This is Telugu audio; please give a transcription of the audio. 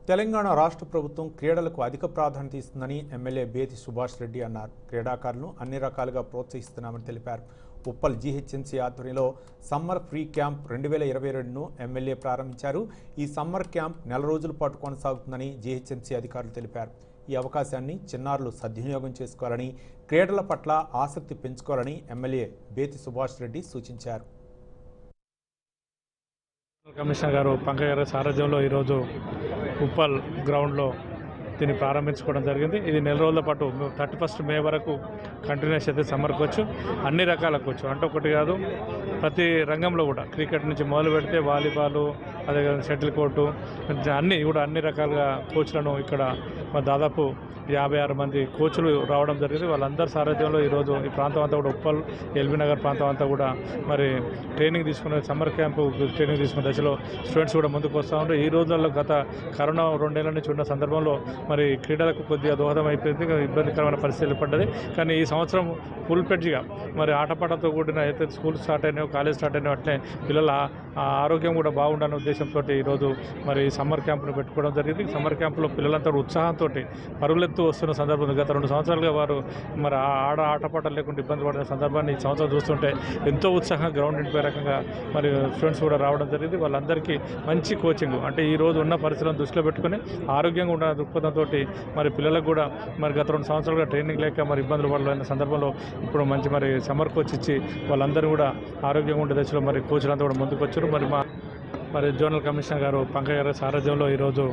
తెలంగాణ రాష్ట్ర ప్రభుత్వం క్రీడలకు అధిక ప్రాధాన్యత ఇస్తుందని ఎమ్మెల్యే బేతి సుభాష్ రెడ్డి అన్నారు. క్రీడాకారులను అన్ని రకాలుగా ప్రోత్సహిస్తున్నామని తెలిపారు. ఉప్పల్ జీహెచ్ఎంసీ ఆధ్వర్యంలో సమ్మర్ ఫ్రీ క్యాంప్ 2022ను ఎమ్మెల్యే ప్రారంభించారు. ఈ సమ్మర్ క్యాంప్ నెల రోజుల పాటు కొనసాగుతుందని జీహెచ్ఎంసీ అధికారులు తెలిపారు. ఈ అవకాశాన్ని చిన్నారులు సద్వినియోగం చేసుకోవాలని, క్రీడల పట్ల ఆసక్తి పెంచుకోవాలని ఎమ్మెల్యే బేతి సుభాష్ రెడ్డి సూచించారు. కమిషనర్ గారు పంకజ్ గారి సారథ్యంలో ఈరోజు ఉప్పల్ గ్రౌండ్లో దీన్ని ప్రారంభించుకోవడం జరిగింది. ఇది నెల రోజుల పాటు 31 మే వరకు కంటిన్యూస్ అయితే సమ్మర్ కోచ్, అన్ని రకాల కోచ్ అంటే ఒకటి కాదు, ప్రతి రంగంలో కూడా క్రికెట్ నుంచి మొదలు పెడితే వాలీబాల్, అదే షటిల్ కోర్టు అన్ని రకాలుగా కోచ్లను ఇక్కడ దాదాపు 56 మంది కోచ్లు రావడం జరిగింది. వాళ్ళందరి సారథ్యంలో ఈరోజు ఈ ప్రాంతం అంతా కూడా ఉప్పల్, ఎల్బీ నగర్ ప్రాంతం అంతా కూడా మరి ట్రైనింగ్ తీసుకునే సమ్మర్ క్యాంపు ట్రైనింగ్ తీసుకునే దశలో స్టూడెంట్స్ కూడా ముందుకు వస్తూ ఉంటారు. ఈ రోజుల్లో గత కరోనా 2 ఏళ్ల నుంచి ఉన్న సందర్భంలో మరి క్రీడలకు కొద్దిగా దోహదం అయిపోయింది, ఇబ్బందికరమైన పరిస్థితులు పడ్డది. కానీ ఈ సంవత్సరం ఫుల్ పెడ్జ్గా మరి ఆటపాటతో కూడిన అయితే స్కూల్ స్టార్ట్ అయినాయో, కాలేజ్ స్టార్ట్ అయినాయో అట్లే పిల్లల ఆరోగ్యం కూడా బాగుండనే ఉద్దేశంతో ఈరోజు మరి సమ్మర్ క్యాంపును పెట్టుకోవడం జరిగింది. సమ్మర్ క్యాంపులో పిల్లలంతా ఉత్సాహంతో పరుగులెత్తు వస్తున్న సందర్భంలో గత 2 సంవత్సరాలుగా వారు మరి ఆటపాటలు లేకుండా ఇబ్బంది పడిన సందర్భాన్ని ఈ సంవత్సరం చూస్తుంటే ఎంతో ఉత్సాహంగా గ్రౌండ్ నింపే రకంగా మరి స్టూడెంట్స్ కూడా రావడం జరిగింది. వాళ్ళందరికీ మంచి కోచింగ్ అంటే ఈ రోజు ఉన్న పరిస్థితులను దృష్టిలో పెట్టుకుని ఆరోగ్యంగా ఉన్న దృక్పథంతో మరి పిల్లలకు కూడా మరి గత 2 సంవత్సరాలుగా ట్రైనింగ్ లేక మరి ఇబ్బందులు పడలేని సందర్భంలో ఇప్పుడు మంచి మరి సమ్మర్ కోచ్ ఇచ్చి వాళ్ళందరూ కూడా ఆరోగ్యంగా ఉండే దశలో మరి కోచ్లంతా కూడా ముందుకు వచ్చారు. మరి జోనల్ కమిషనర్ గారు పంకజ్ గారి సారథ్యంలో ఈరోజు